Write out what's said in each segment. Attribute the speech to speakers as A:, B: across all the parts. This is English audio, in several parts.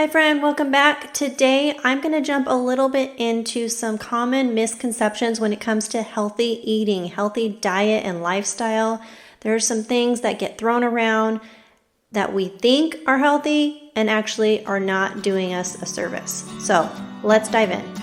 A: Hi friend, welcome back. Today I'm going to jump a little bit into some common misconceptions when it comes to healthy eating, healthy diet and lifestyle. There are some things that get thrown around that we think are healthy and actually are not doing us a service. So let's dive in.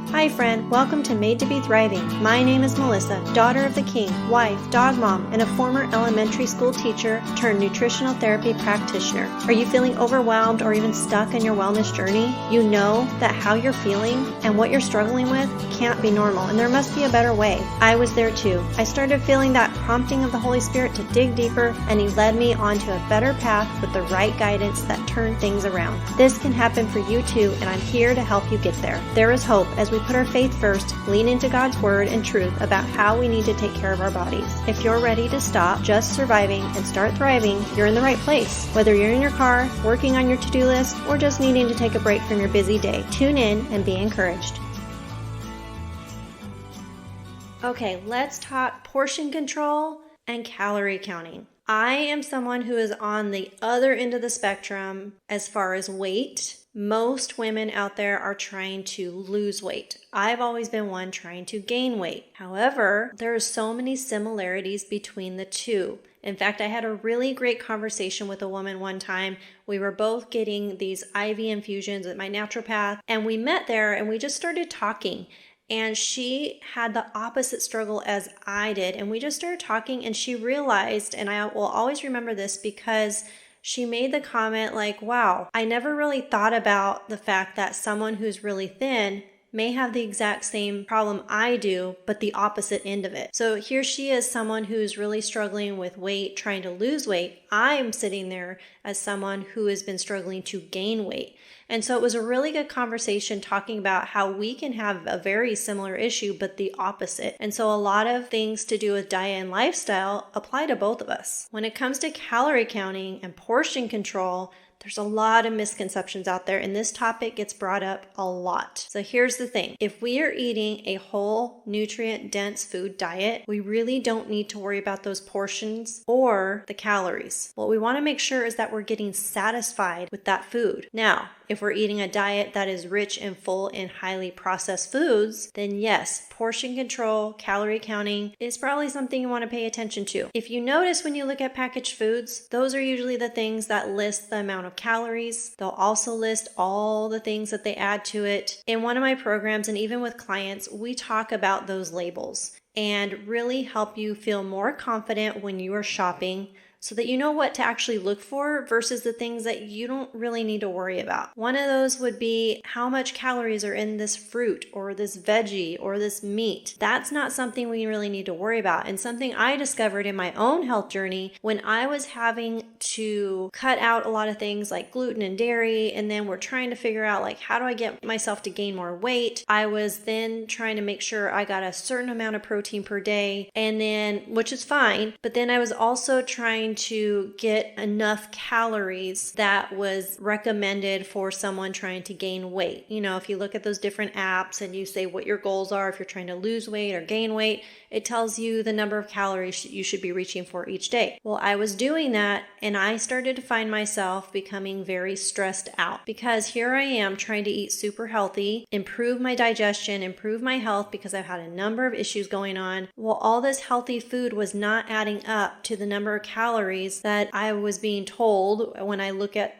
A: Hi friend, welcome to Made to Be Thriving. My name is Melissa, daughter of the king, wife, dog mom, and a former elementary school teacher turned nutritional therapy practitioner. Are you feeling overwhelmed or even stuck in your wellness journey? You know that how you're feeling and what you're struggling with can't be normal, and there must be a better way. I was there too. I started feeling that prompting of the Holy Spirit to dig deeper, and He led me onto a better path with the right guidance that turned things around. This can happen for you too, and I'm here to help you get there. There is hope as we put our faith first, lean into God's word and truth about how we need to take care of our bodies. If you're ready to stop just surviving and start thriving, you're in the right place. Whether you're in your car, working on your to-do list, or just needing to take a break from your busy day, tune in and be encouraged. Okay, let's talk portion control and calorie counting. I am someone who is on the other end of the spectrum as far as weight. Most women out there are trying to lose weight. I've always been one trying to gain weight. However, there are so many similarities between the two. In fact, I had a really great conversation with a woman one time. We were both getting these IV infusions at my naturopath, and we met there and we just started talking. And she had the opposite struggle as I did. And we just started talking, and she realized, and I will always remember this because she made the comment like, wow, I never really thought about the fact that someone who's really thin may have the exact same problem I do, but the opposite end of it. So here she is, someone who's really struggling with weight, trying to lose weight. I'm sitting there as someone who has been struggling to gain weight. And so it was a really good conversation talking about how we can have a very similar issue, but the opposite. And so a lot of things to do with diet and lifestyle apply to both of us. When it comes to calorie counting and portion control, there's a lot of misconceptions out there, and this topic gets brought up a lot. So here's the thing. If we are eating a whole nutrient-dense food diet, we really don't need to worry about those portions or the calories. What we want to make sure is that we're getting satisfied with that food. Now, if we're eating a diet that is rich and full in highly processed foods, then yes, portion control, calorie counting is probably something you want to pay attention to. If you notice when you look at packaged foods, those are usually the things that list the amount of calories. They'll also list all the things that they add to it. In one of my programs, and even with clients, we talk about those labels and really help you feel more confident when you are shopping, so that you know what to actually look for versus the things that you don't really need to worry about. One of those would be how much calories are in this fruit or this veggie or this meat. That's not something we really need to worry about. And something I discovered in my own health journey when I was having to cut out a lot of things like gluten and dairy, and then we're trying to figure out like, how do I get myself to gain more weight? I was then trying to make sure I got a certain amount of protein per day, and then, which is fine, but then I was also trying to get enough calories that was recommended for someone trying to gain weight. You know, if you look at those different apps and you say what your goals are, if you're trying to lose weight or gain weight, it tells you the number of calories you should be reaching for each day. Well, I was doing that, and I started to find myself becoming very stressed out because here I am trying to eat super healthy, improve my digestion, improve my health because I've had a number of issues going on. Well, all this healthy food was not adding up to the number of calories that I was being told when I look at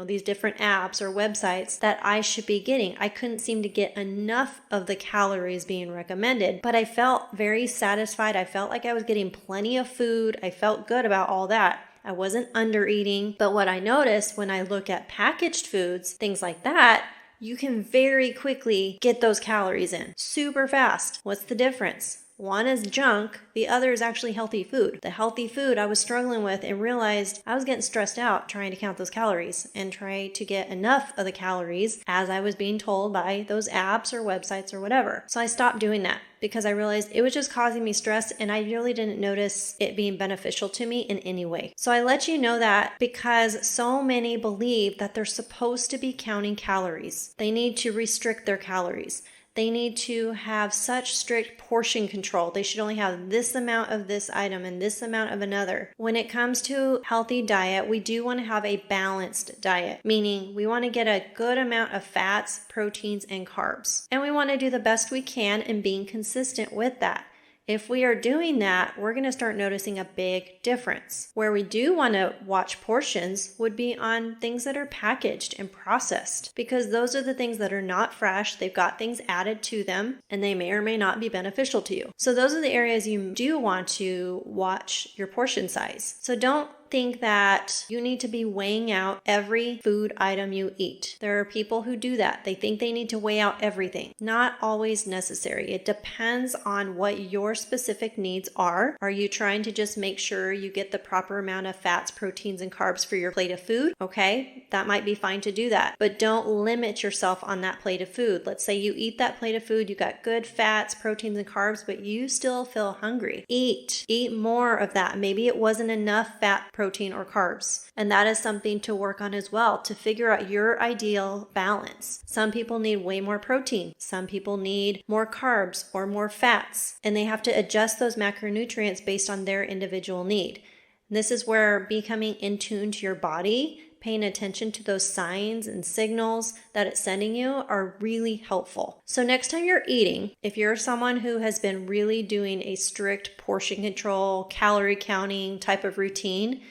A: these different apps or websites that I should be getting. I couldn't seem to get enough of the calories being recommended, but I felt very satisfied. I felt like I was getting plenty of food. I felt good about all that. I wasn't under eating, but what I noticed when I look at packaged foods, things like that, you can very quickly get those calories in super fast. What's the difference? One is junk, the other is actually healthy food. The healthy food I was struggling with and realized I was getting stressed out trying to count those calories and try to get enough of the calories as I was being told by those apps or websites or whatever. So I stopped doing that because I realized it was just causing me stress, and I really didn't notice it being beneficial to me in any way. So I let you know that because so many believe that they're supposed to be counting calories. They need to restrict their calories. They need to have such strict portion control. They should only have this amount of this item and this amount of another. When it comes to healthy diet, we do want to have a balanced diet, meaning we want to get a good amount of fats, proteins, and carbs. And we want to do the best we can in being consistent with that. If we are doing that, we're going to start noticing a big difference. Where we do want to watch portions would be on things that are packaged and processed, because those are the things that are not fresh. They've got things added to them, and they may or may not be beneficial to you. So those are the areas you do want to watch your portion size. So don't think that you need to be weighing out every food item you eat. There are people who do that. They think they need to weigh out everything. Not always necessary. It depends on what your specific needs are. Are you trying to just make sure you get the proper amount of fats, proteins, and carbs for your plate of food? Okay, that might be fine to do that. But don't limit yourself on that plate of food. Let's say you eat that plate of food, you got good fats, proteins, and carbs, but you still feel hungry. Eat more of that. Maybe it wasn't enough fat, protein, or carbs. And that is something to work on as well, to figure out your ideal balance. Some people need way more protein. Some people need more carbs or more fats. And they have to adjust those macronutrients based on their individual need. This is where becoming in tune to your body, paying attention to those signs and signals that it's sending you are really helpful. So next time you're eating, if you're someone who has been really doing a strict portion control, calorie counting type of routine,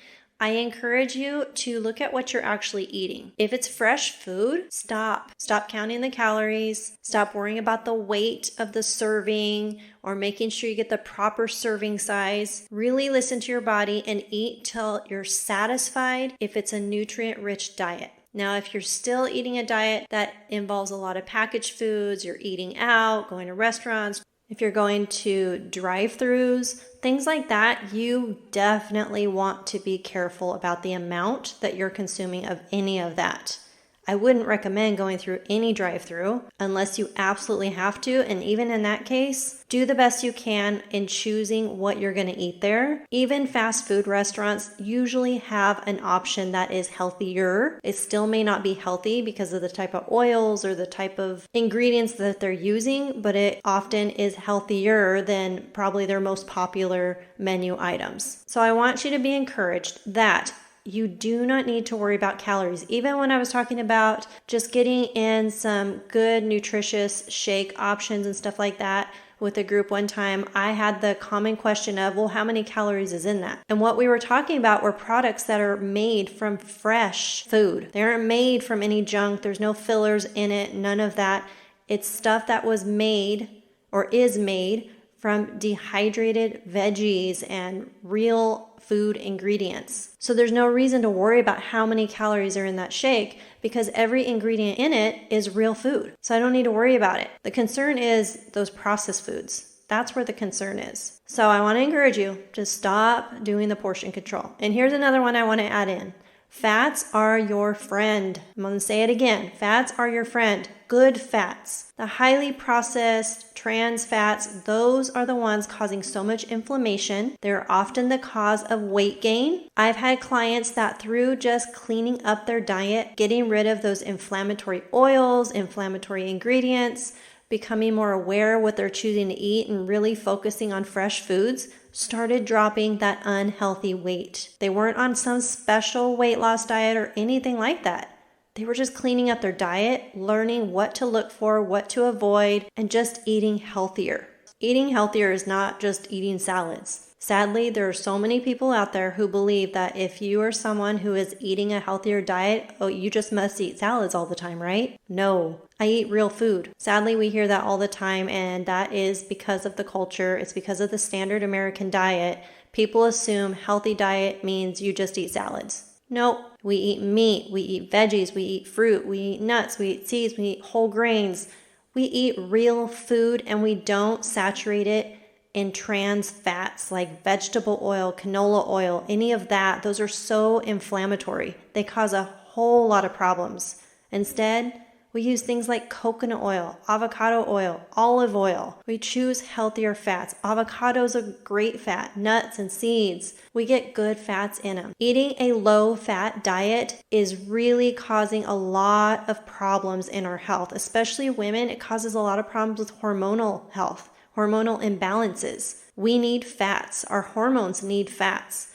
A: I encourage you to look at what you're actually eating. If it's fresh food, stop. Stop counting the calories. Stop worrying about the weight of the serving or making sure you get the proper serving size. Really listen to your body and eat till you're satisfied if it's a nutrient-rich diet. Now, if you're still eating a diet that involves a lot of packaged foods, you're eating out, going to restaurants, if you're going to drive-thrus, things like that, you definitely want to be careful about the amount that you're consuming of any of that. I wouldn't recommend going through any drive-thru unless you absolutely have to. And even in that case, do the best you can in choosing what you're going to eat there. Even fast food restaurants usually have an option that is healthier. It still may not be healthy because of the type of oils or the type of ingredients that they're using, but it often is healthier than probably their most popular menu items. So I want you to be encouraged that you do not need to worry about calories. Even when I was talking about just getting in some good nutritious shake options and stuff like that with a group one time, I had the common question of, well, how many calories is in that? And what we were talking about were products that are made from fresh food. They aren't made from any junk. There's no fillers in it, none of that. It's stuff that was made or is made from dehydrated veggies and real food ingredients. So there's no reason to worry about how many calories are in that shake because every ingredient in it is real food. So I don't need to worry about it. The concern is those processed foods. That's where the concern is. So I want to encourage you to stop doing the portion control. And here's another one I want to add in. Fats are your friend. I'm going to say it again. Fats are your friend. Good fats. The highly processed trans fats, those are the ones causing so much inflammation. They're often the cause of weight gain. I've had clients that through just cleaning up their diet, getting rid of those inflammatory oils, inflammatory ingredients, becoming more aware of what they're choosing to eat and really focusing on fresh foods, started dropping that unhealthy weight. They weren't on some special weight loss diet or anything like that. They were just cleaning up their diet, learning what to look for, what to avoid, and just eating healthier. Eating healthier is not just eating salads. Sadly, there are so many people out there who believe that if you are someone who is eating a healthier diet, oh, you just must eat salads all the time, right? No, I eat real food. Sadly, we hear that all the time, and that is because of the culture. It's because of the standard American diet. People assume healthy diet means you just eat salads. Nope. We eat meat, we eat veggies, we eat fruit, we eat nuts, we eat seeds, we eat whole grains. We eat real food and we don't saturate it in trans fats like vegetable oil, canola oil, any of that. Those are so inflammatory. They cause a whole lot of problems. Instead, We use things like coconut oil, avocado oil, olive oil. We choose healthier fats. Avocado's a great fat, nuts and seeds. We get good fats in them. Eating a low-fat diet is really causing a lot of problems in our health, especially women. It causes a lot of problems with hormonal health, hormonal imbalances. We need fats. Our hormones need fats.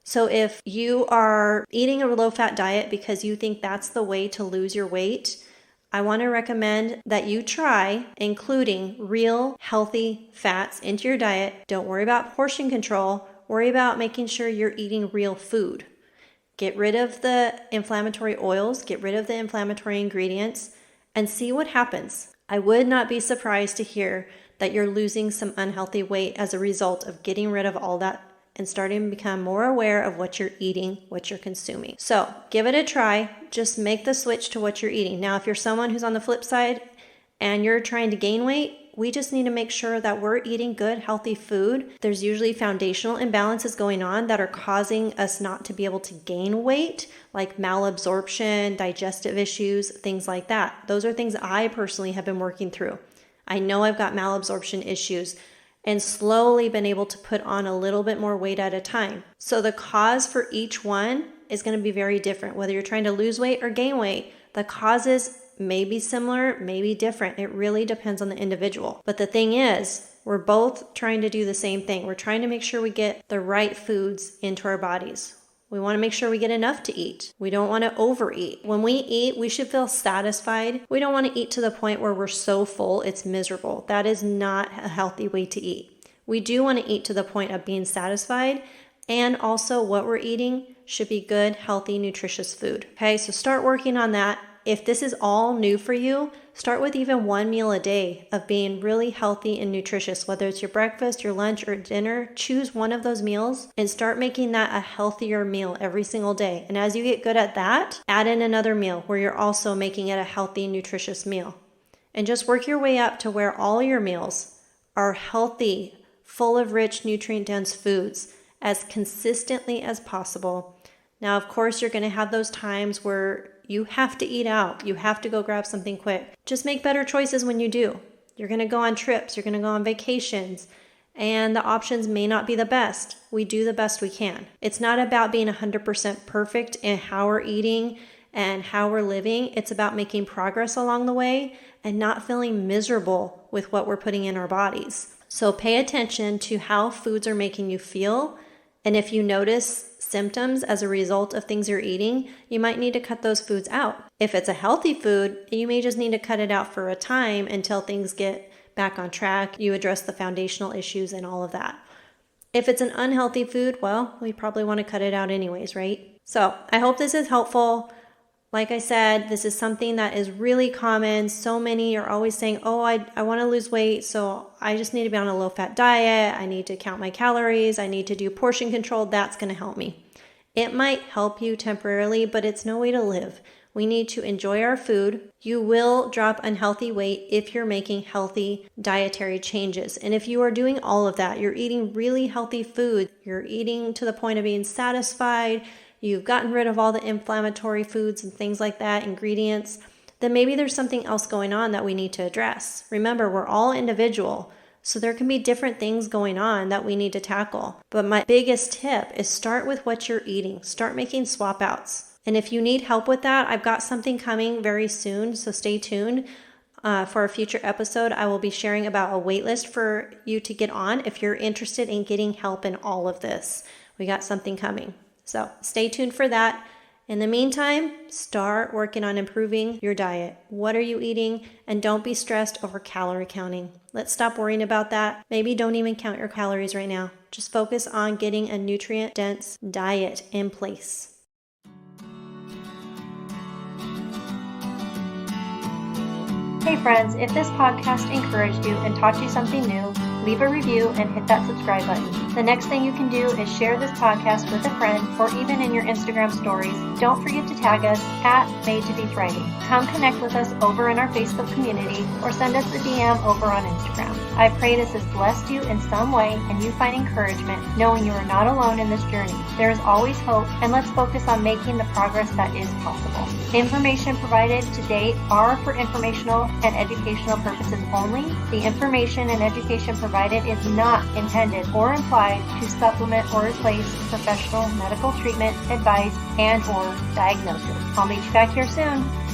A: So if you are eating a low-fat diet because you think that's the way to lose your weight, I want to recommend that you try including real healthy fats into your diet. Don't worry about portion control. Worry about making sure you're eating real food. Get rid of the inflammatory oils, get rid of the inflammatory ingredients, and see what happens. I would not be surprised to hear that you're losing some unhealthy weight as a result of getting rid of all that and starting to become more aware of what you're eating, what you're consuming. So give it a try. Just make the switch to what you're eating. Now, if you're someone who's on the flip side and you're trying to gain weight, we just need to make sure that we're eating good, healthy food. There's usually foundational imbalances going on that are causing us not to be able to gain weight, like malabsorption, digestive issues, things like that. Those are things I personally have been working through. I know I've got malabsorption issues and slowly been able to put on a little bit more weight at a time. So the cause for each one is going to be very different. Whether you're trying to lose weight or gain weight, the causes may be similar, may be different. It really depends on the individual. But the thing is, we're both trying to do the same thing. We're trying to make sure we get the right foods into our bodies. We want to make sure we get enough to eat. We don't want to overeat. When we eat, we should feel satisfied. We don't want to eat to the point where we're so full it's miserable. That is not a healthy way to eat. We do want to eat to the point of being satisfied, and also what we're eating should be good, healthy, nutritious food. Okay, so start working on that. If this is all new for you, start with even one meal a day of being really healthy and nutritious, whether it's your breakfast, your lunch, or dinner. Choose one of those meals and start making that a healthier meal every single day. And as you get good at that, add in another meal where you're also making it a healthy, nutritious meal. And just work your way up to where all your meals are healthy, full of rich, nutrient-dense foods as consistently as possible. Now, of course, you're going to have those times where you have to eat out. You have to go grab something quick. Just make better choices when you do. You're going to go on trips. You're going to go on vacations. And the options may not be the best. We do the best we can. It's not about being 100% perfect in how we're eating and how we're living. It's about making progress along the way and not feeling miserable with what we're putting in our bodies. So pay attention to how foods are making you feel. And if you notice symptoms as a result of things you're eating, you might need to cut those foods out. If it's a healthy food, you may just need to cut it out for a time until things get back on track. You address the foundational issues and all of that. If it's an unhealthy food, well, we probably want to cut it out anyways, right? So I hope this is helpful. Like I said, this is something that is really common. So many are always saying, oh, I want to lose weight, so I just need to be on a low-fat diet. I need to count my calories. I need to do portion control. That's going to help me. It might help you temporarily, but it's no way to live. We need to enjoy our food. You will drop unhealthy weight if you're making healthy dietary changes. And if you are doing all of that, you're eating really healthy food, you're eating to the point of being satisfied, you've gotten rid of all the inflammatory foods and things like that, ingredients, then maybe there's something else going on that we need to address. Remember, we're all individual, so there can be different things going on that we need to tackle. But my biggest tip is start with what you're eating. Start making swap outs. And if you need help with that, I've got something coming very soon, so stay tuned. For a future episode, I will be sharing about a wait list for you to get on if you're interested in getting help in all of this. We got something coming. So stay tuned for that. In the meantime, start working on improving your diet. What are you eating? And don't be stressed over calorie counting. Let's stop worrying about that. Maybe don't even count your calories right now. Just focus on getting a nutrient-dense diet in place. Hey friends, if this podcast encouraged you and taught you something new, leave a review, and hit that subscribe button. The next thing you can do is share this podcast with a friend or even in your Instagram stories. Don't forget to tag us at Made to Be Thriving. Come connect with us over in our Facebook community or send us a DM over on Instagram. I pray this has blessed you in some way and you find encouragement knowing you are not alone in this journey. There is always hope, and let's focus on making the progress that is possible. Information provided to date are for informational and educational purposes only. The information and education provided is not intended or implied to supplement or replace professional medical treatment, advice, and or diagnosis. I'll meet you back here soon.